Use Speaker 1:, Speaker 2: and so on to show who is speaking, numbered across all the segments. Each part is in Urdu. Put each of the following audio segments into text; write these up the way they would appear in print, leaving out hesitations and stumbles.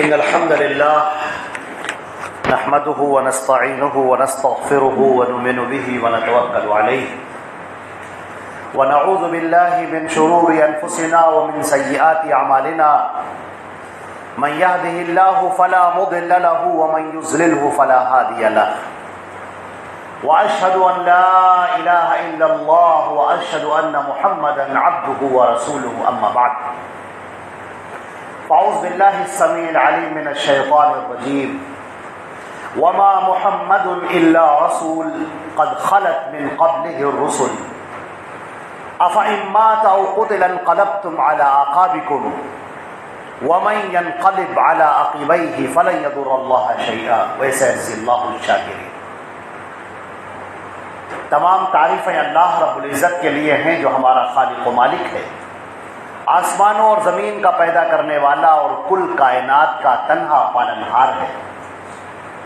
Speaker 1: إن الحمد لله نحمده ونستعينه ونستغفره ونؤمن به ونتوكل عليه ونعوذ بالله من شرور أنفسنا ومن سيئات أعمالنا من يهده الله فلا مضل له ومن يضلله فلا هادي له وأشهد أن لا إله إلا الله وأشهد أن محمدا عبده ورسوله أما بعد فأعوذ بالله السميع العليم من الشيطان الرجيم وما محمد إلا رسول قد خلت من قبله الرسل أفإن مات أو قتل انقلبتم على أعقابكم ومن ينقلب على عقبيه فلن يضر الله شيئا وسيجزي الله الشاكرين۔ تمام تعریفیں اللہ رب العزت کے لیے ہیں جو ہمارا خالق و مالک ہے، آسمانوں اور زمین کا پیدا کرنے والا اور کل کائنات کا تنہا پالنہار ہے،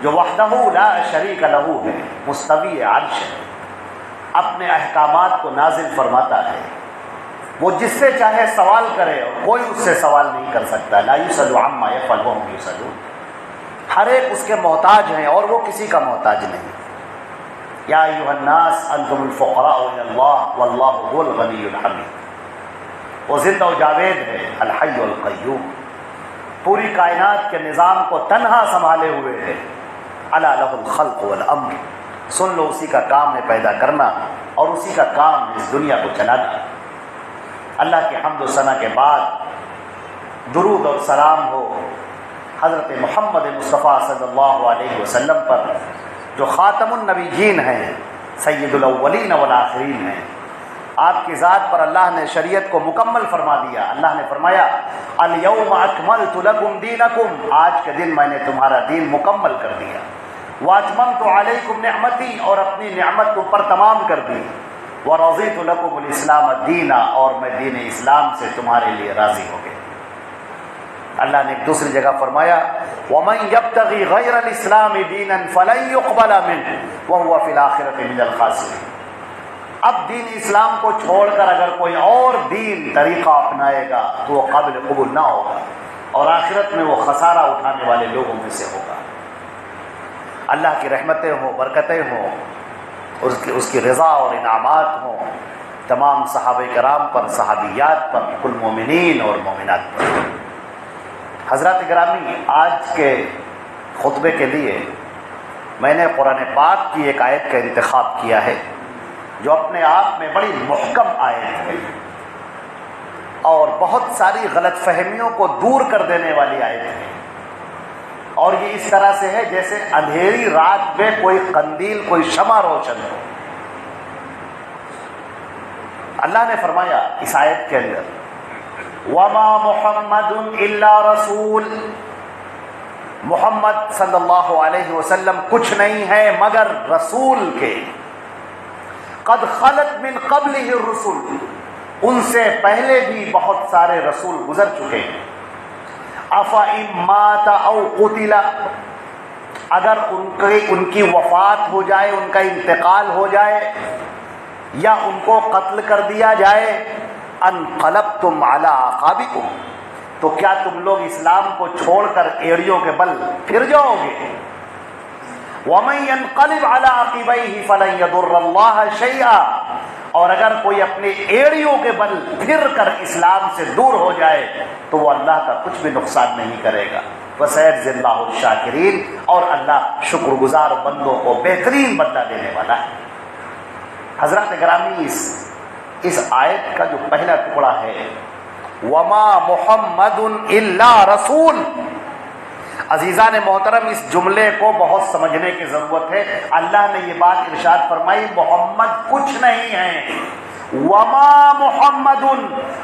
Speaker 1: جو وحدہ لا شریک لہ ہے، مستوی عرش ہے، اپنے احکامات کو نازل فرماتا ہے، وہ جس سے چاہے سوال کرے اور کوئی اس سے سوال نہیں کر سکتا، لا یسأل عما یفعل وهم یسألون، ہر ایک اس کے محتاج ہیں اور وہ کسی کا محتاج نہیں۔ یا ایھا الناس انتم الفقراء الی اللہ واللہ هو الغنی الحمید، وہ زندہ و جاوید ہے، الحی القیوم، پوری کائنات کے نظام کو تنہا سنبھالے ہوئے ہے، الا لہ الخلق والامر، سن لو اسی کا کام ہے پیدا کرنا اور اسی کا کام ہے اس دنیا کو چلانا۔ اللہ کے حمد و ثنا کے بعد درود اور سلام ہو حضرت محمد مصطفیٰ صلی اللہ علیہ وسلم پر، جو خاتم النبیین ہیں، سید الاولین والآخرین ہیں۔ آپ کی ذات پر اللہ نے شریعت کو مکمل فرما دیا۔ اللہ نے فرمایا الیوم اکملت لکم دینکم، آج کے دن میں نے تمہارا دین مکمل کر دیا، واتممت علیکم نعمتی، اور اپنی نعمت تم پر تمام کر دی، ورضیت لکم الاسلام دینا، اور میں دین اسلام سے تمہارے لیے راضی ہو گیا۔ اللہ نے ایک دوسری جگہ فرمایا وَمَن يَبْتَغِي غَيْرَ الْإِسْلَامِ دِينًا فَلَن يُقْبَلَ مِنْهُ وَهُوَ فِي الْآخِرَةِ مِنَ الْخَاسِرِينَ۔ اب دین اسلام کو چھوڑ کر اگر کوئی اور دین طریقہ اپنائے گا تو وہ قابل قبول نہ ہوگا اور آخرت میں وہ خسارہ اٹھانے والے لوگوں میں سے ہوگا۔ اللہ کی رحمتیں ہوں، برکتیں ہوں، اس کی رضا اور انعامات ہوں تمام صحابہ کرام پر، صحابیات پر، کل مومنین اور مومنات پر۔ حضرات گرامی، آج کے خطبے کے لیے میں نے قرآن پاک کی ایک آیت کا انتخاب کیا ہے جو اپنے آپ میں بڑی محکم آیت ہے اور بہت ساری غلط فہمیوں کو دور کر دینے والی آیت ہے، اور یہ اس طرح سے ہے جیسے اندھیری رات میں کوئی قندیل، کوئی شمع روشن ہو۔ اللہ نے فرمایا اس آیت کے اندر وما محمد الا رسول، محمد صلی اللہ علیہ وسلم کچھ نہیں ہے مگر رسول کے، قد خلت من قبلہ الرسل، ان سے پہلے بھی بہت سارے رسول گزر چکے ہیں، افإن مات او قتل، اگر ان کی وفات ہو جائے، ان کا انتقال ہو جائے یا ان کو قتل کر دیا جائے، انقلبتم علی اعقابکم، تو کیا تم لوگ اسلام کو چھوڑ کر ایڑیوں کے بل پھر جاؤ گے؟ ومن ينقلب على عقبیہ فلن يضر اللہ شیئا، اور اگر کوئی اپنی ایڑیوں کے بل پھر کر اسلام سے دور ہو جائے تو وہ اللہ کا کچھ بھی نقصان نہیں کرے گا، وسيجزي اللہ الشاکرین، اور اللہ شکر گزار بندوں کو بہترین بدلہ دینے والا ہے۔ حضرات گرامی، اس آیت کا جو پہلا ٹکڑا ہے وما محمد الا رسول، عزیزان محترم، اس جملے کو بہت سمجھنے کی ضرورت ہے۔ اللہ نے یہ بات ارشاد فرمائی محمد کچھ نہیں ہے، وما محمد،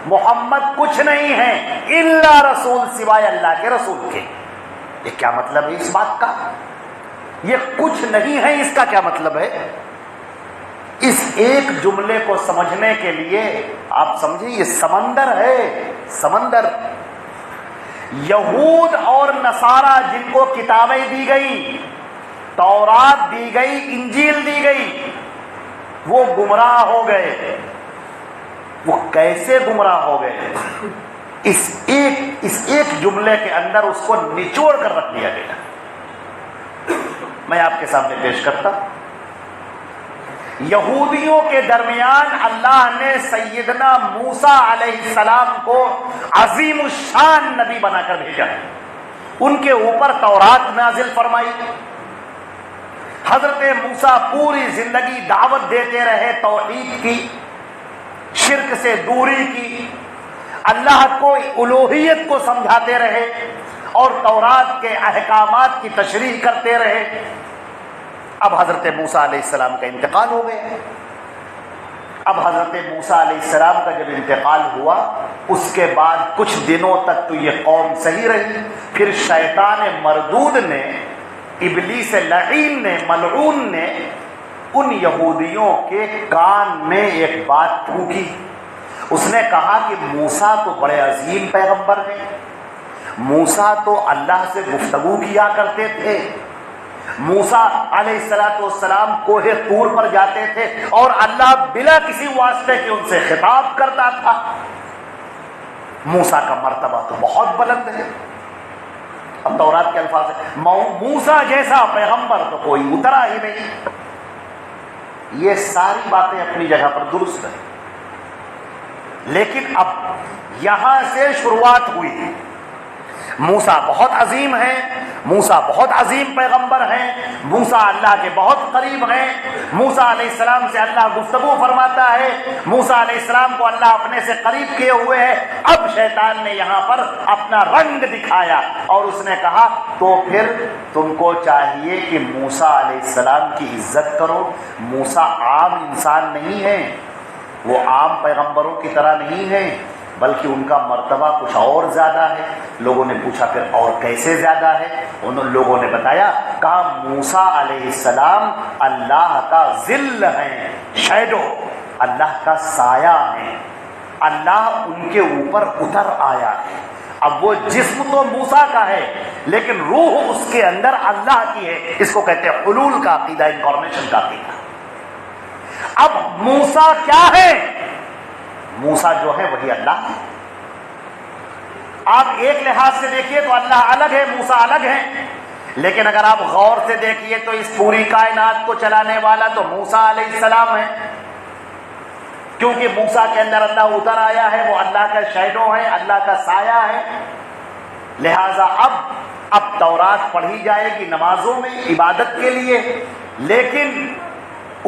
Speaker 1: محمد کچھ نہیں ہے، الا رسول، سوائے اللہ کے رسول کے۔ یہ کیا مطلب ہے اس بات کا؟ یہ کچھ نہیں ہے، اس کا کیا مطلب ہے؟ اس ایک جملے کو سمجھنے کے لیے آپ سمجھیں یہ سمندر ہے، سمندر۔ یہود اور نصارہ جن کو کتابیں دی گئی، تورات دی گئی، انجیل دی گئی، وہ گمراہ ہو گئے۔ وہ کیسے گمراہ ہو گئے؟ اس ایک جملے کے اندر اس کو نچوڑ کر رکھ دیا گیا. میں آپ کے سامنے پیش کرتا. یہودیوں کے درمیان اللہ نے سیدنا موسیٰ علیہ السلام کو عظیم الشان نبی بنا کر بھیجا. ان کے اوپر تورات نازل فرمائی. حضرت موسیٰ پوری زندگی دعوت دیتے رہے توحید کی، شرک سے دوری کی، اللہ کو الوہیت کو سمجھاتے رہے اور تورات کے احکامات کی تشریح کرتے رہے. اب حضرت موسیٰ علیہ السلام کا انتقال ہو گیا. اب حضرت موسیٰ علیہ السلام کا جب انتقال ہوا، اس کے بعد کچھ دنوں تک تو یہ قوم صحیح رہی. پھر شیطان مردود نے، ابلیس لعین نے، ملعون نے ان یہودیوں کے کان میں ایک بات پھونکی. اس نے کہا کہ موسیٰ تو بڑے عظیم پیغمبر ہیں، موسیٰ تو اللہ سے گفتگو کیا کرتے تھے، موسیٰ علیہ السلام کوہ طور پر جاتے تھے اور اللہ بلا کسی واسطے کے ان سے خطاب کرتا تھا. موسیٰ کا مرتبہ تو بہت بلند ہے. اب تورات کے الفاظ ہیں موسیٰ جیسا پیغمبر تو کوئی اترا ہی نہیں. یہ ساری باتیں اپنی جگہ پر درست ہیں، لیکن اب یہاں سے شروعات ہوئی. موسیٰ بہت عظیم ہیں، موسیٰ بہت عظیم پیغمبر ہیں، موسیٰ اللہ کے بہت قریب ہیں، موسیٰ علیہ السلام سے اللہ گفتگو فرماتا ہے، موسیٰ علیہ السلام کو اللہ اپنے سے قریب کیے ہوئے ہے. اب شیطان نے یہاں پر اپنا رنگ دکھایا اور اس نے کہا تو پھر تم کو چاہیے کہ موسیٰ علیہ السلام کی عزت کرو. موسیٰ عام انسان نہیں ہے، وہ عام پیغمبروں کی طرح نہیں ہے، بلکہ ان کا مرتبہ کچھ اور زیادہ ہے. لوگوں نے پوچھا پھر اور کیسے زیادہ ہے؟ ان لوگوں نے بتایا کہا موسیٰ علیہ السلام اللہ کا ظل ہیں، شیڈو، اللہ کا سایہ ہیں، اللہ ان کے اوپر اتر آیا ہے. اب وہ جسم تو موسیٰ کا ہے لیکن روح اس کے اندر اللہ کی ہے. اس کو کہتے ہیں حلول کا عقیدہ، انکارنیشن کا عقیدہ. اب موسیٰ کیا ہے؟ موسیٰ جو ہے وہی اللہ ہے. آپ ایک لحاظ سے دیکھیے تو اللہ الگ ہے، موسیٰ الگ ہے، لیکن اگر آپ غور سے دیکھیے تو اس پوری کائنات کو چلانے والا تو موسیٰ علیہ السلام ہے. کیونکہ موسیٰ کے اندر اللہ اتر آیا ہے، وہ اللہ کا شیڈو ہے، اللہ کا سایہ ہے. لہذا اب تورات پڑھی جائے گی نمازوں میں عبادت کے لیے، لیکن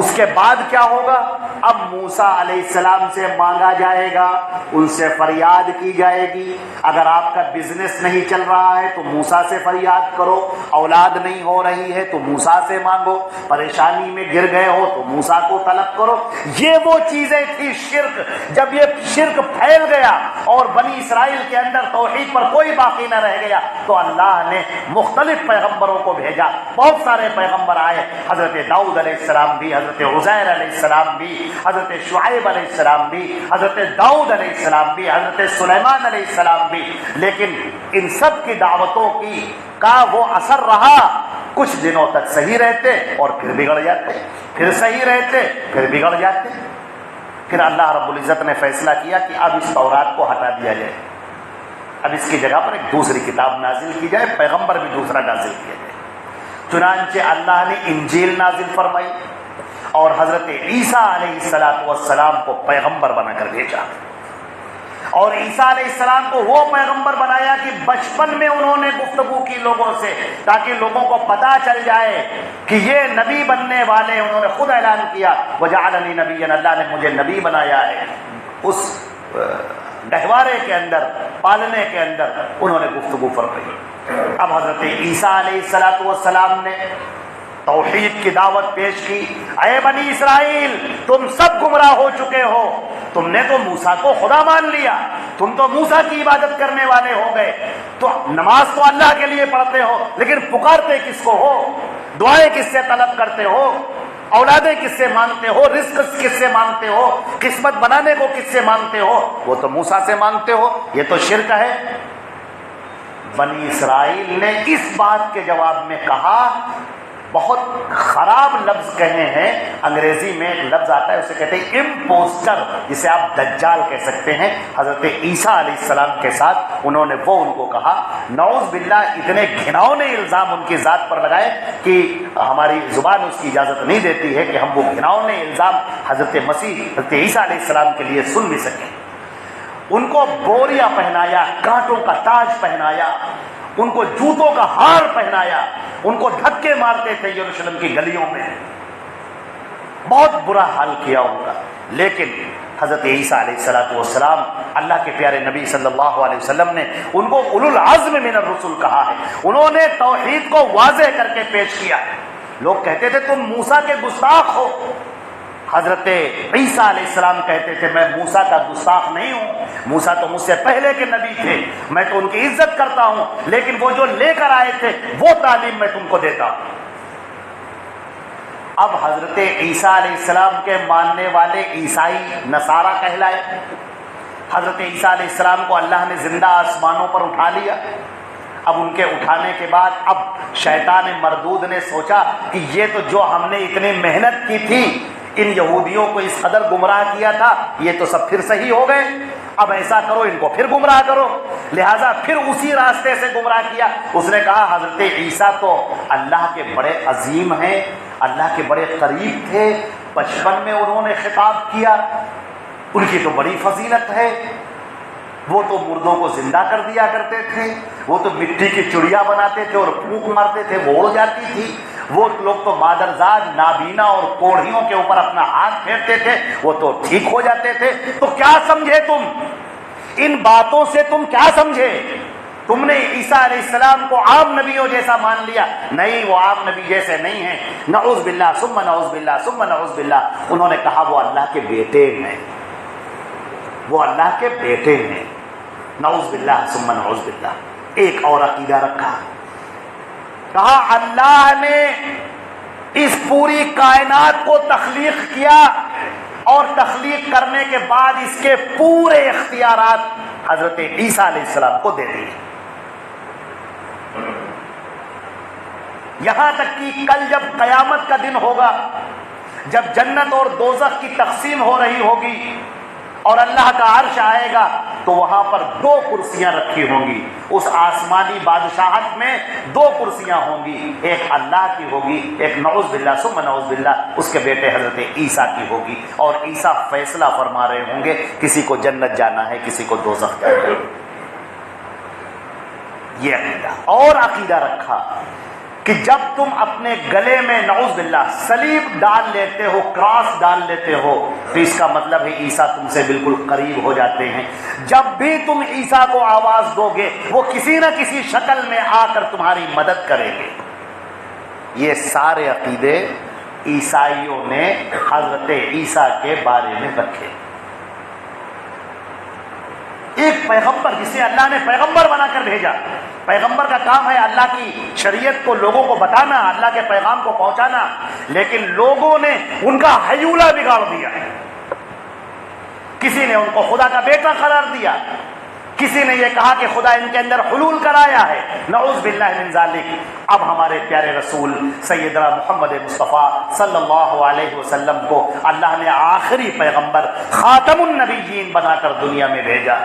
Speaker 1: اس کے بعد کیا ہوگا؟ اب موسیٰ علیہ السلام سے مانگا جائے گا، ان سے فریاد کی جائے گی. اگر آپ کا بزنس نہیں چل رہا ہے تو موسیٰ سے فریاد کرو، اولاد نہیں ہو رہی ہے تو موسیٰ سے مانگو، پریشانی میں گر گئے ہو تو موسیٰ کو طلب کرو. یہ وہ چیزیں تھی شرک. جب یہ شرک پھیل گیا اور بنی اسرائیل کے اندر توحید پر کوئی باقی نہ رہ گیا تو اللہ نے مختلف پیغمبروں کو بھیجا. بہت سارے پیغمبر آئے، حضرت داؤد علیہ السلام بھی، حضرت عزیر علیہ السلام بھی، حضرت شعیب علیہ السلام بھی، حضرت داؤد علیہ السلام بھی، حضرت سلیمان علیہ السلام بھی. لیکن ان سب کی دعوتوں کا وہ اثر رہا. کچھ دنوں تک صحیح رہتے اور پھر بگڑ جاتے، پھر صحیح رہتے پھر بگڑ جاتے. پھر اللہ رب العزت نے فیصلہ کیا کہ اب اس تورات کو ہٹا دیا جائے، اب اس کی جگہ پر ایک دوسری کتاب نازل کی جائے، پیغمبر بھی دوسرا نازل کیا جائے. چنانچہ اللہ نے انجیل نازل فرمائی اور حضرت عیسیٰ علیہ السلام کو پیغمبر بنا کر بھیجا. اور عیسیٰ علیہ السلام کو وہ پیغمبر بنایا کہ بچپن میں انہوں نے گفتگو کی لوگوں سے، تاکہ لوگوں کو پتا چل جائے کہ یہ نبی بننے والے. انہوں نے خود اعلان کیا وجعلنی نبیا، اللہ نے مجھے نبی بنایا ہے. اس گہوارے کے اندر، پالنے کے اندر انہوں نے گفتگو فرمائی. اب حضرت عیسیٰ علیہ السلام نے توحید کی دعوت پیش کی. اے بنی اسرائیل، تم سب گمراہ ہو چکے ہو، تم نے تو موسیٰ کو خدا مان لیا، تم تو موسیٰ کی عبادت کرنے والے ہو گئے. تو نماز تو اللہ کے لیے پڑھتے ہو، لیکن پکارتے کس کو ہو؟ دعائیں کس سے طلب کرتے ہو؟ اولادیں کس سے مانگتے ہو؟ رزق کس سے مانگتے ہو؟ قسمت بنانے کو کس سے مانگتے ہو؟ وہ تو موسیٰ سے مانگتے ہو. یہ تو شرک ہے. بنی اسرائیل نے اس بات کے جواب میں کہا بہت خراب لفظ کہے ہیں. انگریزی میں ایک لفظ آتا ہے، اسے کہتے ہیں امپوسٹر، جسے آپ دجال کہہ سکتے ہیں. حضرت عیسیٰ علیہ السلام کے ساتھ انہوں نے ان کو کہا. نعوذ باللہ اتنے گھناؤنے الزام ان کی ذات پر لگائے کہ ہماری زبان اس کی اجازت نہیں دیتی ہے کہ ہم وہ گھناؤنے الزام حضرت مسیح حضرت عیسیٰ علیہ السلام کے لیے سن بھی سکیں. ان کو بوریا پہنایا، کانٹوں کا تاج پہنایا، ان کو جوتوں کا ہار پہنایا، ان کو دھکے مارتے تھے یروشلم کی گلیوں میں. بہت برا حال کیا ان کا. لیکن حضرت عیسیٰ علیہ السلام، اللہ کے پیارے نبی صلی اللہ علیہ وسلم نے ان کو اولو العزم من الرسل کہا ہے. انہوں نے توحید کو واضح کر کے پیش کیا. لوگ کہتے تھے تم موسیٰ کے گستاخ ہو. حضرت عیسیٰ علیہ السلام کہتے تھے میں موسیٰ کا گستاخ نہیں ہوں، موسیٰ تو مجھ سے پہلے کے نبی تھے، میں تو ان کی عزت کرتا ہوں، لیکن وہ جو لے کر آئے تھے وہ تعلیم میں تم کو دیتا ہوں. اب حضرت عیسیٰ علیہ السلام کے ماننے والے عیسائی نصارہ کہلائے. حضرت عیسیٰ علیہ السلام کو اللہ نے زندہ آسمانوں پر اٹھا لیا. اب ان کے اٹھانے کے بعد اب شیطان مردود نے سوچا کہ یہ تو جو ہم نے اتنی محنت کی تھی، ان یہودیوں کو اس قدر گمراہ کیا تھا، یہ تو سب پھر صحیح ہو گئے. اب ایسا کرو ان کو پھر گمراہ کرو. لہٰذا پھر اسی راستے سے گمراہ کیا. اس نے کہا حضرت عیسیٰ تو اللہ کے بڑے عظیم ہیں، اللہ کے بڑے قریب تھے، بچپن میں انہوں نے خطاب کیا، ان کی تو بڑی فضیلت ہے. وہ تو مردوں کو زندہ کر دیا کرتے تھے، وہ تو مٹی کی چڑیا بناتے تھے اور پھونک مارتے تھے، وہ اڑ جاتی تھی. وہ لوگ تو مادرزاد، نابینا اور کوڑھیوں کے اوپر اپنا ہاتھ پھیرتے تھے، وہ تو ٹھیک ہو جاتے تھے. تو کیا سمجھے تم ان باتوں سے؟ تم کیا سمجھے؟ تم نے عیسیٰ علیہ السلام کو عام نبیوں جیسا مان لیا. نہیں، وہ عام نبی جیسے نہیں ہیں. نعوذ باللہ ثم نعوذ باللہ ثم نعوذ باللہ. انہوں نے کہا وہ اللہ کے بیٹے ہیں، وہ اللہ کے بیٹے ہیں. نعوذ باللہ ثم نعوذ باللہ. ایک اور عقیدہ رکھا، کہا اللہ نے اس پوری کائنات کو تخلیق کیا اور تخلیق کرنے کے بعد اس کے پورے اختیارات حضرت عیسیٰ علیہ السلام کو دے دیے. یہاں تک کہ کل جب قیامت کا دن ہوگا، جب جنت اور دوزخ کی تقسیم ہو رہی ہوگی اور اللہ کا عرش آئے گا، تو وہاں پر 2 کرسیاں رکھی ہوں گی. اس آسمانی بادشاہت میں 2 کرسیاں ہوں گی، ایک اللہ کی ہوگی، ایک نعوذ باللہ ثم نعوذ باللہ اس کے بیٹے حضرت عیسیٰ کی ہوگی. اور عیسیٰ فیصلہ فرما رہے ہوں گے، کسی کو جنت جانا ہے، کسی کو دوزخ جانا ہے. یہ عقیدہ. اور عقیدہ رکھا کہ جب تم اپنے گلے میں نعوذ باللہ صلیب ڈال لیتے ہو، کراس ڈال لیتے ہو، تو اس کا مطلب ہے عیسیٰ تم سے بالکل قریب ہو جاتے ہیں. جب بھی تم عیسیٰ کو آواز دو گے، وہ کسی نہ کسی شکل میں آ کر تمہاری مدد کریں گے. یہ سارے عقیدے عیسائیوں نے حضرت عیسیٰ کے بارے میں رکھے. ایک پیغمبر جسے اللہ نے پیغمبر بنا کر بھیجا، پیغمبر کا کام ہے اللہ کی شریعت کو لوگوں کو بتانا، اللہ کے پیغام کو پہنچانا. لیکن لوگوں نے ان کا ہیولہ بگاڑ دیا. کسی نے ان کو خدا کا بیٹا قرار دیا، کسی نے یہ کہا کہ خدا ان کے اندر حلول کرایا ہے. نعوذ باللہ من ذالک. اب ہمارے پیارے رسول سیدنا محمد مصطفیٰ صلی اللہ علیہ وسلم کو اللہ نے آخری پیغمبر خاتم النبیین بنا کر دنیا میں بھیجا.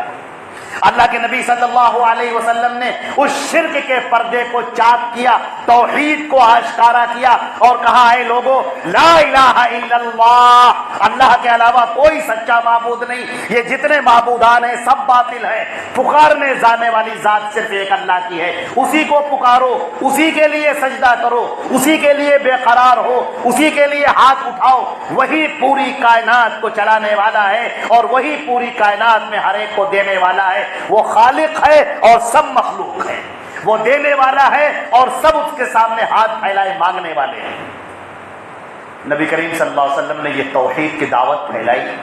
Speaker 1: اللہ کے نبی صلی اللہ علیہ وسلم نے اس شرک کے پردے کو چاک کیا، توحید کو آشکارا کیا اور کہا اے لوگو لا الہ الا اللہ، اللہ کے علاوہ کوئی سچا معبود نہیں، یہ جتنے معبودان ہیں سب باطل ہیں. پکارنے جانے والی ذات صرف ایک اللہ کی ہے، اسی کو پکارو، اسی کے لیے سجدہ کرو، اسی کے لیے بے قرار ہو، اسی کے لیے ہاتھ اٹھاؤ. وہی پوری کائنات کو چلانے والا ہے اور وہی پوری کائنات میں ہر ایک کو دینے والا ہے. وہ خالق ہے اور سب مخلوق ہے، وہ دینے والا ہے اور سب اس کے سامنے ہاتھ پھیلائے مانگنے والے ہیں. نبی کریم صلی اللہ علیہ وسلم نے یہ توحید کی دعوت پھیلائی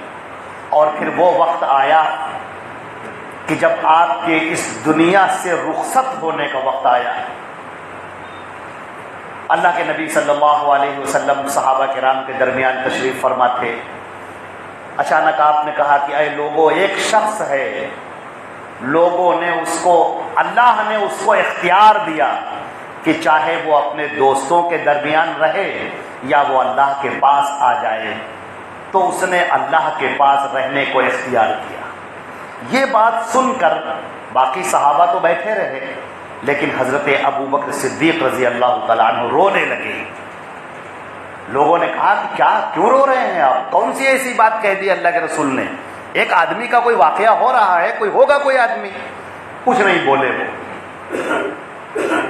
Speaker 1: اور پھر وہ وقت آیا کہ جب آپ کے اس دنیا سے رخصت ہونے کا وقت آیا. اللہ کے نبی صلی اللہ علیہ وسلم صحابہ کرام کے درمیان تشریف فرما تھے. اچانک آپ نے کہا کہ اے لوگوں، ایک شخص ہے، لوگوں نے اس کو، اللہ نے اس کو اختیار دیا کہ چاہے وہ اپنے دوستوں کے درمیان رہے یا وہ اللہ کے پاس آ جائے، تو اس نے اللہ کے پاس رہنے کو اختیار کیا۔ یہ بات سن کر باقی صحابہ تو بیٹھے رہے، لیکن حضرت ابو بکر صدیق رضی اللہ تعالیٰ عنہ رونے لگے۔ لوگوں نے کہا کہ کیوں رو رہے ہیں آپ؟ کون سی ایسی بات کہہ دی اللہ کے رسول نے؟ ایک آدمی کا کوئی واقعہ ہو رہا ہے، کوئی آدمی کچھ نہیں بولے۔ وہ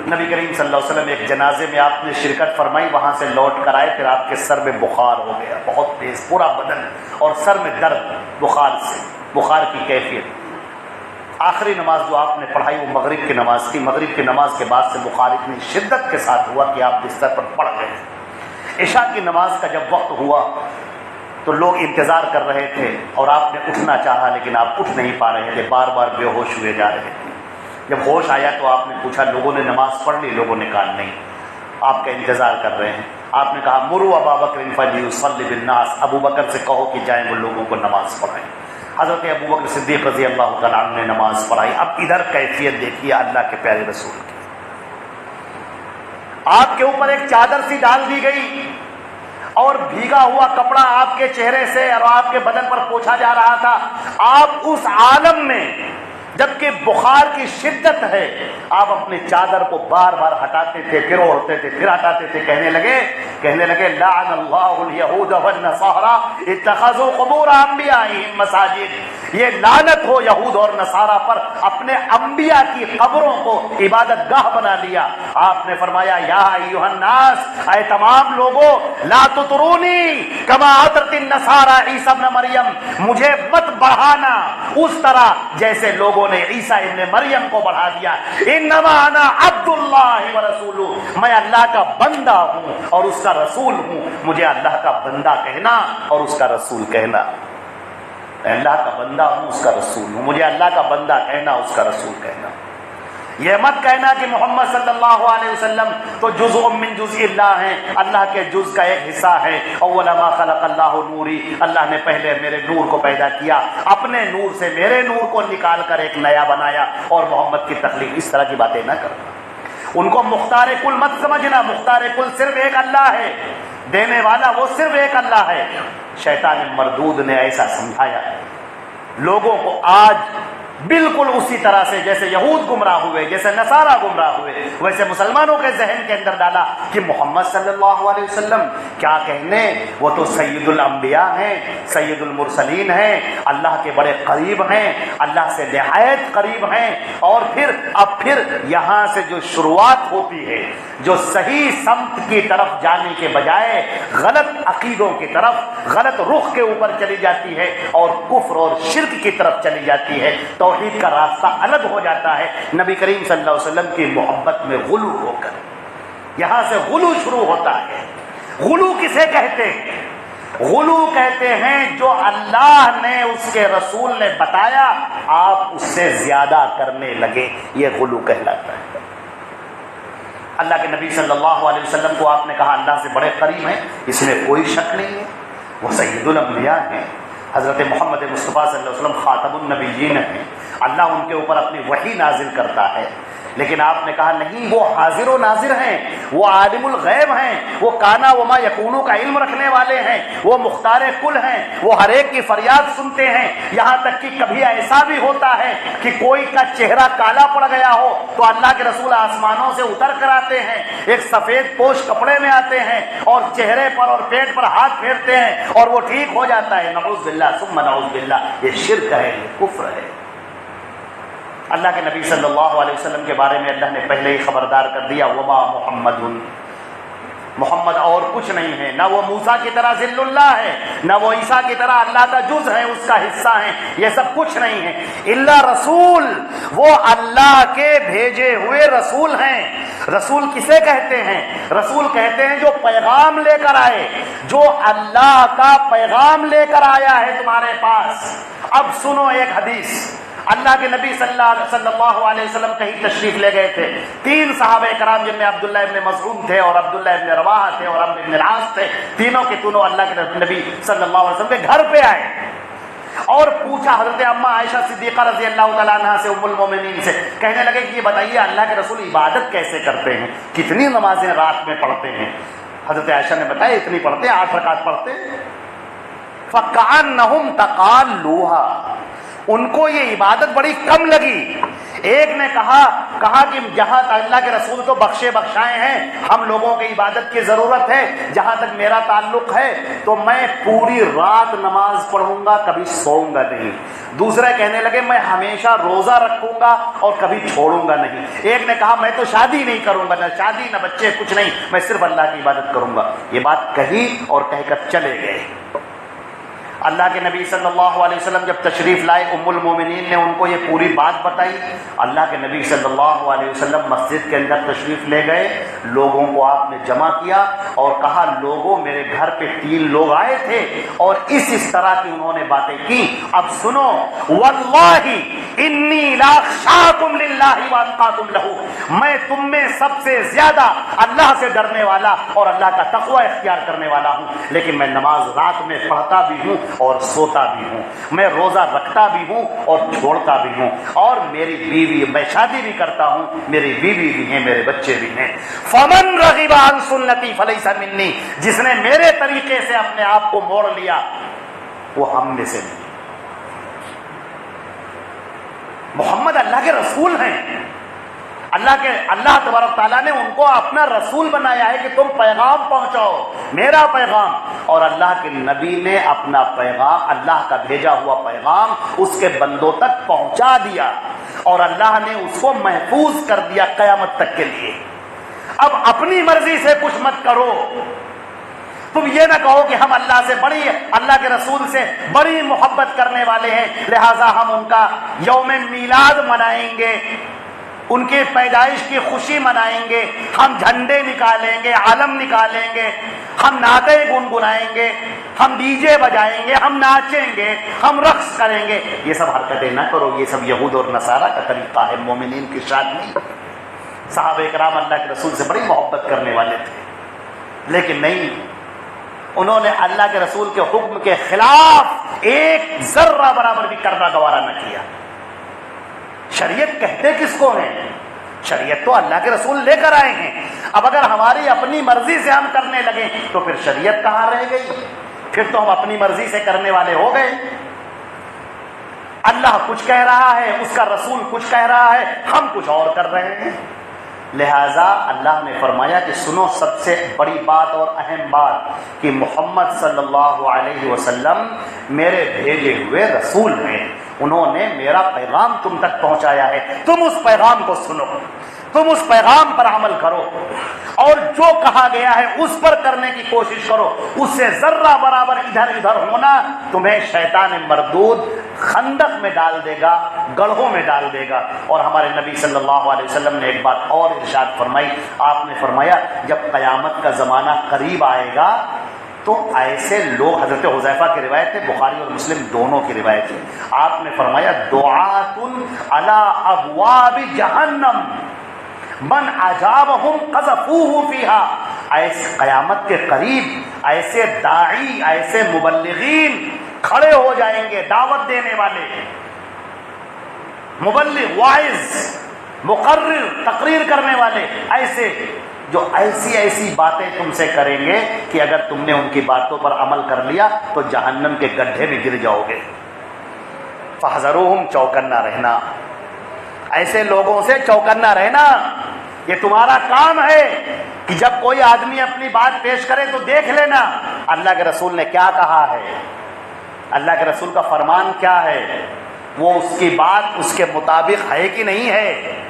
Speaker 1: نبی کریم صلی اللہ علیہ وسلم ایک جنازے میں آپ نے شرکت فرمائی، وہاں سے لوٹ کر آئے، پھر آپ کے سر میں بخار ہو گیا، بہت تیز، پورا بدن اور سر میں درد بخار کی کیفیت۔ آخری نماز جو آپ نے پڑھائی وہ مغرب کی نماز تھی۔ مغرب کی نماز کے بعد سے بخار اتنی شدت کے ساتھ ہوا کہ آپ بستر پر پڑ گئے۔ عشاء کی نماز کا جب وقت ہوا تو لوگ انتظار کر رہے تھے اور آپ نے اٹھنا چاہا، لیکن آپ اٹھ نہیں پا رہے تھے، بار بار بے ہوش ہوئے جا رہے تھے۔ جب ہوش آیا تو آپ نے پوچھا، لوگوں نے نماز پڑھ لی؟ لوگوں نے کہا نہیں، آپ کا انتظار کر رہے ہیں۔ آپ نے کہا مروا ابا بکر فلیصلی بالناس، ابو بکر سے کہو کہ جائیں وہ لوگوں کو نماز پڑھائیں۔ حضرت ابو بکر صدیق رضی اللہ تعالیٰ عنہ نے نماز پڑھائی۔ اب ادھر کیفیت دیکھیے اللہ کے پیارے رسول کی، آپ کے اوپر ایک چادر سی ڈال دی گئی اور بھیگا ہوا کپڑا آپ کے چہرے سے اور آپ کے بدن پر پوچھا جا رہا تھا۔ آپ اس عالم میں جبکہ بخار کی شدت ہے، آپ اپنے چادر کو بار بار ہٹاتے تھے، پھر اوڑھتے تھے، پھر ہٹاتے تھے، کہنے لگے لعن اللہ الیہود والنصارى اتخذوا قبور انبیائہم مساجد، یہ لعنت ہو یہود اور نصارہ پر، اپنے انبیاء کی قبروں کو عبادت گاہ بنا لیا۔ آپ نے فرمایا یا ایھا الناس، اے تمام لوگوں، لا تطرونی کما اطرت النصارى عیسی ابن مریم، مجھے مت بڑھانا اس طرح جیسے لوگوں نے عیسیٰ ابن مریم کو بڑھا دیا۔ انما انا عبد اللہ ورسولہ، میں اللہ کا بندہ ہوں اور اس کا رسول ہوں، مجھے اللہ کا بندہ کہنا اور اس کا رسول کہنا۔ میں اللہ کا بندہ ہوں، اس کا رسول ہوں، مجھے اللہ کا بندہ کہنا، اس کا رسول کہنا۔ یہ مت کہنا کہ محمد صلی اللہ علیہ وسلم تو جزء من جزء اللہ ہیں، اللہ کے جز کا ایک حصہ ہے۔ اول ما خلق اللہ نوری، اللہ نے پہلے میرے نور کو پیدا کیا، اپنے نور سے میرے نور کو نکال کر ایک نیا بنایا، اور محمد کی تخلیق، اس طرح کی باتیں نہ کرنا۔ ان کو مختار کل مت سمجھنا، مختار کل صرف ایک اللہ ہے، دینے والا وہ صرف ایک اللہ ہے۔ شیطان مردود نے ایسا سمجھایا لوگوں کو، آج بالکل اسی طرح سے جیسے یہود گمراہ ہوئے، جیسے نصارہ گمراہ ہوئے، ویسے مسلمانوں کے ذہن کے اندر ڈالا کہ محمد صلی اللہ علیہ وسلم کیا کہنے، وہ تو سید الانبیاء ہیں، سید المرسلین ہیں، اللہ کے بڑے قریب ہیں، اللہ سے نہایت قریب ہیں۔ اور پھر یہاں سے جو شروعات ہوتی ہے، جو صحیح سمت کی طرف جانے کے بجائے غلط عقیدوں کی طرف، غلط رخ کے اوپر چلی جاتی ہے اور کفر اور شرک کی طرف چلی جاتی ہے، توحید کا راستہ الگ ہو جاتا ہے۔ نبی کریم صلی اللہ علیہ وسلم کی محبت میں غلو ہو کر یہاں سے غلو شروع ہوتا ہے۔ غلو کسے کہتے ہیں؟ غلو کہتے ہیں جو اللہ نے، اس کے رسول نے بتایا، آپ اس سے زیادہ کرنے لگے، یہ غلو کہلاتا ہے۔ اللہ کے نبی صلی اللہ علیہ وسلم کو آپ نے کہا اللہ سے بڑے قریب ہیں، اس میں کوئی شک نہیں ہے، وہ سید الانبیاء ہیں، حضرت محمد مصطفیٰ صلی اللہ علیہ وسلم خاتم النبیین ہیں، اللہ ان کے اوپر اپنی وحی نازل کرتا ہے۔ لیکن آپ نے کہا نہیں، وہ حاضر و ناظر ہیں، وہ عالم الغیب ہیں، وہ کانا وما یکونو کا علم رکھنے والے ہیں، وہ مختار کل ہیں، وہ ہر ایک کی فریاد سنتے ہیں۔ یہاں تک کہ کبھی ایسا بھی ہوتا ہے کہ کوئی کا چہرہ کالا پڑ گیا ہو تو اللہ کے رسول آسمانوں سے اتر کر آتے ہیں، ایک سفید پوش کپڑے میں آتے ہیں اور چہرے پر اور پیٹ پر ہاتھ پھیرتے ہیں اور وہ ٹھیک ہو جاتا ہے۔ نعوذ باللہ ثم نعوذ باللہ، یہ شرک ہے، یہ کفر ہے۔ اللہ کے نبی صلی اللہ علیہ وسلم کے بارے میں اللہ نے پہلے ہی خبردار کر دیا، وما محمد اور کچھ نہیں ہے، نہ وہ موسیٰ کی طرح ذل اللہ ہے، نہ وہ عیسیٰ کی طرح اللہ کا جز ہے، اس کا حصہ ہے، یہ سب کچھ نہیں ہے، الا رسول، وہ اللہ کے بھیجے ہوئے رسول ہیں۔ رسول کسے کہتے ہیں؟ رسول کہتے ہیں جو پیغام لے کر آئے، جو اللہ کا پیغام لے کر آیا ہے تمہارے پاس۔ اب سنو ایک حدیث، اللہ کے نبی صلی اللہ علیہ وسلم کہیں تشریف لے گئے تھے، 3 صحابہ کرام جن میں عبداللہ ابن مسعود تھے اور عبداللہ ابن رواحہ تھے اور عمرو ابن العاص تھے، تینوں کے تینوں اللہ کے نبی صلی اللہ علیہ وسلم کے گھر پہ آئے اور پوچھا حضرت اما عائشہ صدیقہ رضی اللہ تعالیٰ عنہ سے، ام المومنین سے، کہنے لگے کہ یہ بتائیے اللہ کے رسول عبادت کیسے کرتے ہیں، کتنی نمازیں رات میں پڑھتے ہیں؟ حضرت عائشہ نے بتایا اتنی پڑھتے ہیں، 8 رکعت پڑھتے ہیں۔ فَكَأَنَّهُمْ تَقَالُّوهَا، ان کو یہ عبادت بڑی کم لگی۔ ایک نے کہا کہ جہاں اللہ کے رسول تو بخشے بخشائے ہیں، ہم لوگوں کی عبادت کی ضرورت ہے، جہاں تک میرا تعلق ہے تو میں پوری رات نماز پڑھوں گا، کبھی سوؤں گا نہیں۔ دوسرے کہنے لگے میں ہمیشہ روزہ رکھوں گا اور کبھی چھوڑوں گا نہیں۔ ایک نے کہا میں تو شادی نہیں کروں گا، نہ شادی نہ بچے، کچھ نہیں، میں صرف اللہ کی عبادت کروں گا۔ یہ بات کہی اور کہہ کر چلے گئے۔ اللہ کے نبی صلی اللہ علیہ وسلم جب تشریف لائے، ام المومنین نے ان کو یہ پوری بات بتائی۔ اللہ کے نبی صلی اللہ علیہ وسلم مسجد کے اندر تشریف لے گئے، لوگوں کو آپ نے جمع کیا اور کہا لوگوں میرے گھر پہ 3 لوگ آئے تھے اور اس طرح کی انہوں نے باتیں کی، اب سنو، واللہ انی لاخشاکم للہ واتقاکم لہ، میں تم میں سب سے زیادہ اللہ سے ڈرنے والا اور اللہ کا تقوی اختیار کرنے والا ہوں، لیکن میں نماز رات میں پڑھتا بھی ہوں اور سوتا بھی ہوں، میں روزہ رکھتا بھی ہوں اور چھوڑتا بھی ہوں، اور میری بیوی، میں شادی بھی کرتا ہوں، میری بیوی بھی ہیں، میرے بچے بھی ہیں۔ فمن رغب عن سنتی فلیس منی، جس نے میرے طریقے سے اپنے آپ کو موڑ لیا وہ ہم میں سے نہیں۔ محمد اللہ کے رسول ہیں، اللہ تبارک تعالیٰ نے ان کو اپنا رسول بنایا ہے کہ تم پیغام پہنچاؤ، میرا پیغام، اور اللہ کے نبی نے اپنا پیغام، اللہ کا بھیجا ہوا پیغام اس کے بندوں تک پہنچا دیا اور اللہ نے اس کو محفوظ کر دیا قیامت تک کے لیے۔ اب اپنی مرضی سے کچھ مت کرو، تم یہ نہ کہو کہ ہم اللہ کے رسول سے بڑی محبت کرنے والے ہیں لہذا ہم ان کا یوم میلاد منائیں گے، ان کی پیدائش کی خوشی منائیں گے، ہم جھنڈے نکالیں گے، علم نکالیں گے، ہم نعتیں گنگنائیں گے، ہم ڈی جے بجائیں گے، ہم ناچیں گے، ہم رقص کریں گے۔ یہ سب حرکتیں نہ کرو، یہ سب یہود اور نصارہ کا طریقہ ہے، مومنین کی شان نہیں۔ صحابہ کرام اللہ کے رسول سے بڑی محبت کرنے والے تھے، لیکن نہیں، انہوں نے اللہ کے رسول کے حکم کے خلاف ایک ذرہ برابر بھی کرنا گوارا نہ کیا۔ شریعت کہتے کس کو ہیں؟ شریعت تو اللہ کے رسول لے کر آئے ہیں۔ اب اگر ہماری اپنی مرضی سے ہم کرنے لگے تو پھر شریعت کہاں رہ گئی؟ پھر تو ہم اپنی مرضی سے کرنے والے ہو گئے۔ اللہ کچھ کہہ رہا ہے، اس کا رسول کچھ کہہ رہا ہے، ہم کچھ اور کر رہے ہیں۔ لہذا اللہ نے فرمایا کہ سنو، سب سے بڑی بات اور اہم بات کہ محمد صلی اللہ علیہ وسلم میرے بھیجے ہوئے رسول ہیں، انہوں نے میرا پیغام تم تک پہنچایا ہے، تم اس پیغام کو سنو، تم اس پیغام پر عمل کرو اور جو کہا گیا ہے اس پر کرنے کی کوشش کرو۔ اس سے ذرہ برابر ادھر ادھر ہونا تمہیں شیطان مردود خندق میں ڈال دے گا، گڑھوں میں ڈال دے گا۔ اور ہمارے نبی صلی اللہ علیہ وسلم نے ایک بات اور ارشاد فرمائی، آپ نے فرمایا جب قیامت کا زمانہ قریب آئے گا تو ایسے لوگ، حضرت حذیفہ کی روایت ہے، بخاری اور مسلم دونوں کی روایت ہے، آپ نے فرمایا دعات علی ابواب جہنم من اجابہم قذفوہ فیہا، ایسے قیامت کے قریب ایسے داعی، ایسے مبلغین کھڑے ہو جائیں گے، دعوت دینے والے، مبلغ، واعظ، مقرر، تقریر کرنے والے، ایسے جو ایسی باتیں تم سے کریں گے کہ اگر تم نے ان کی باتوں پر عمل کر لیا تو جہنم کے گڈھے میں گر جاؤ گے۔ فاحذروہم، چوکنا رہنا، ایسے لوگوں سے چوکنا رہنا۔ یہ تمہارا کام ہے کہ جب کوئی آدمی اپنی بات پیش کرے تو دیکھ لینا اللہ کے رسول نے کیا کہا ہے، اللہ کے رسول کا فرمان کیا ہے، وہ اس کی بات اس کے مطابق ہے کہ نہیں ہے۔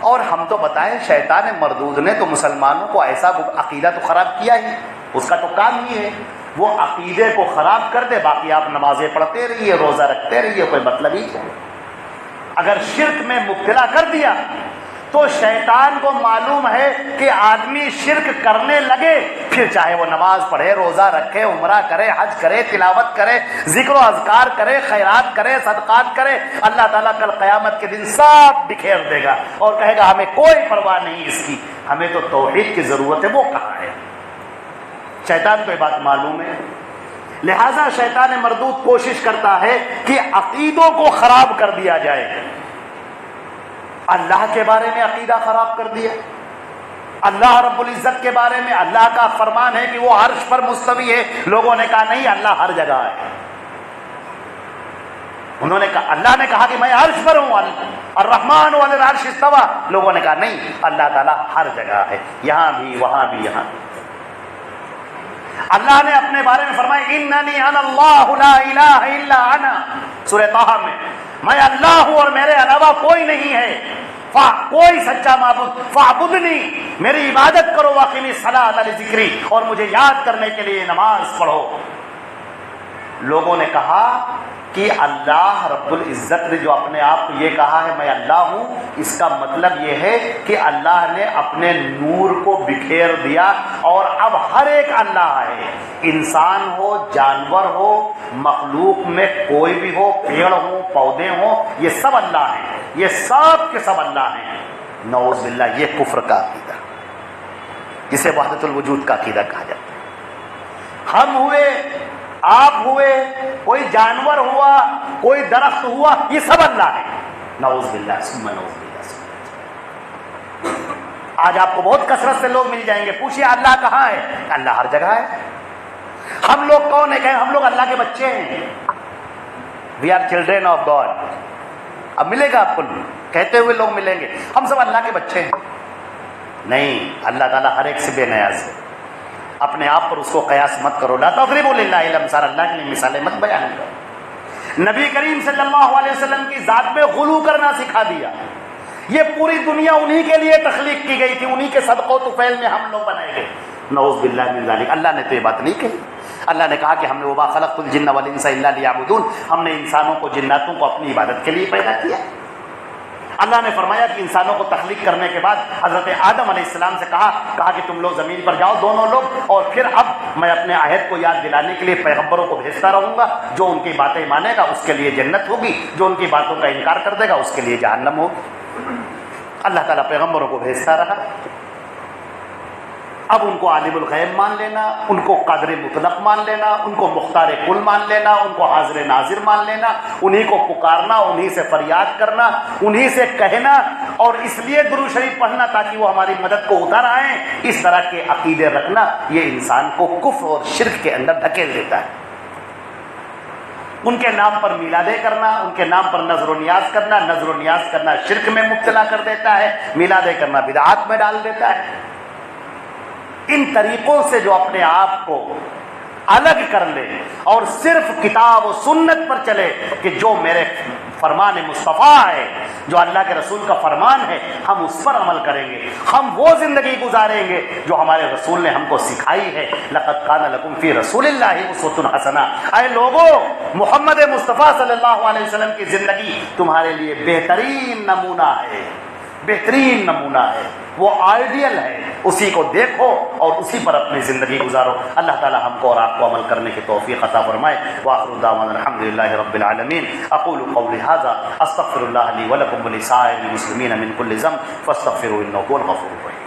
Speaker 1: اور ہم تو بتائیں شیطان مردود نے تو مسلمانوں کو ایسا عقیدہ تو خراب کیا ہی، اس کا تو کام ہی ہے وہ عقیدے کو خراب کر دے، باقی آپ نمازیں پڑھتے رہیے، روزہ رکھتے رہیے، کوئی مطلب ہی نہیں۔ اگر شرک میں مبتلا کر دیا تو شیطان کو معلوم ہے کہ آدمی شرک کرنے لگے، پھر چاہے وہ نماز پڑھے، روزہ رکھے، عمرہ کرے، حج کرے، تلاوت کرے، ذکر و اذکار کرے، خیرات کرے، صدقات کرے، اللہ تعالیٰ کل قیامت کے دن سب بکھیر دے گا اور کہے گا ہمیں کوئی پرواہ نہیں اس کی، ہمیں تو توحید کی ضرورت ہے، وہ کہاں ہے؟ شیطان کو یہ بات معلوم ہے۔ لہذا شیطان مردود کوشش کرتا ہے کہ عقیدوں کو خراب کر دیا جائے. اللہ کے بارے میں عقیدہ خراب کر دیا. اللہ رب العزت کے بارے میں اللہ کا فرمان ہے کہ وہ عرش پر مستوی ہے. لوگوں نے کہا نہیں، اللہ ہر جگہ ہے. انہوں نے کہا، اللہ نے کہا کہ میں عرش پر ہوں، الرحمن علی العرش استوى. لوگوں نے کہا نہیں، اللہ تعالیٰ ہر جگہ ہے، یہاں بھی وہاں بھی یہاں بھی. اللہ نے اپنے بارے میں فرمایا اننی انا اللہ لا الہ الا انا، سورہ طہ میں اللہ ہوں اور میرے علاوہ کوئی نہیں ہے، کوئی سچا معبود. فاعبدنی، میری عبادت کرو. واقعی الصلاۃ لذکری، اور مجھے یاد کرنے کے لیے نماز پڑھو. لوگوں نے کہا کہ اللہ رب العزت نے جو اپنے آپ کو یہ کہا ہے میں اللہ ہوں، اس کا مطلب یہ ہے کہ اللہ نے اپنے نور کو بکھیر دیا اور اب ہر ایک اللہ ہے. انسان ہو، جانور ہو، مخلوق میں کوئی بھی ہو، پیڑ ہو، پودے ہوں، یہ سب اللہ ہیں، یہ سب کے سب اللہ ہیں. نعوذ باللہ، یہ کفر کا عقیدہ، جسے وحدت الوجود کا عقیدہ کہا جاتا ہے. ہم ہوئے، آپ ہوئے، کوئی جانور ہوا، کوئی درخت ہوا، یہ سب اللہ ہے. نعوذ باللہ ثم نعوذ باللہ. آج آپ کو بہت کثرت سے لوگ مل جائیں گے، پوچھئے اللہ کہاں ہے؟ اللہ ہر جگہ ہے. ہم لوگ کون ہیں؟ ہم لوگ اللہ کے بچے ہیں. We are children of God. اب ملے گا آپ کو، کہتے ہوئے لوگ ملیں گے ہم سب اللہ کے بچے ہیں. نہیں، اللہ تعالیٰ ہر ایک سے بے نیاز ہے. اپنے آپ پر اس کو قیاس مت کرو. لا تضربوا للہ الامثال، اللہ کے لیے مثالیں مت بیان کرو. نبی کریم صلی اللہ علیہ وسلم کی ذات میں غلو کرنا سکھا دیا. یہ پوری دنیا انہی کے لیے تخلیق کی گئی تھی، انہی کے صدقہ و طفیل میں ہم لوگ بنائے گئے. نعوذ باللہ من ذلک. اللہ نے تو یہ بات نہیں کہی. اللہ نے کہا کہ ہم نے وما خلقت الجن والانس الا لیعبدون، ہم نے انسانوں کو، جناتوں کو اپنی عبادت کے لیے پیدا کیا. اللہ نے فرمایا کہ انسانوں کو تخلیق کرنے کے بعد حضرت آدم علیہ السلام سے کہا کہ تم لوگ زمین پر جاؤ دونوں لوگ، اور پھر اب میں اپنے عہد کو یاد دلانے کے لیے پیغمبروں کو بھیجتا رہوں گا. جو ان کی باتیں مانے گا اس کے لیے جنت ہوگی، جو ان کی باتوں کا انکار کر دے گا اس کے لیے جہنم ہوگی. اللہ تعالیٰ پیغمبروں کو بھیجتا رہا. اب ان کو عالم الغیب مان لینا، ان کو قادر مطلق مان لینا، ان کو مختار کل مان لینا، ان کو حاضر ناظر مان لینا، انہی کو پکارنا، انہی سے فریاد کرنا، انہی سے کہنا، اور اس لیے درود شریف پڑھنا تاکہ وہ ہماری مدد کو اتر آئیں. اس طرح کے عقیدے رکھنا یہ انسان کو کفر اور شرک کے اندر دھکیل دیتا ہے. ان کے نام پر میلادیں کرنا، ان کے نام پر نظر و نیاز کرنا، نظر و نیاز کرنا شرک میں مبتلا کر دیتا ہے، میلادیں کرنا بدعات میں ڈال دیتا ہے. ان طریقوں سے جو اپنے آپ کو الگ کر لے اور صرف کتاب و سنت پر چلے کہ جو میرے فرمان مصطفیٰ ہے، جو اللہ کے رسول کا فرمان ہے، ہم اس پر عمل کریں گے، ہم وہ زندگی گزاریں گے جو ہمارے رسول نے ہم کو سکھائی ہے. لقد کان لکم فی رسول اللہ اسوۃ حسنہ. اے لوگو، محمد مصطفیٰ صلی اللہ علیہ وسلم کی زندگی تمہارے لیے بہترین نمونہ ہے، بہترین نمونہ ہے، وہ آئیڈیل ہے. اسی کو دیکھو اور اسی پر اپنی زندگی گزارو. اللہ تعالی ہم کو اور آپ کو عمل کرنے کی توفیق عطا فرمائے. وآخر دعوانا الحمدللہ رب العالمین. اقول قولی ھذا استغفر اللہ لی ولکم ولسائر المسلمین من کل ذنب فاستغفروہ انہ هو الغفور الرحیم.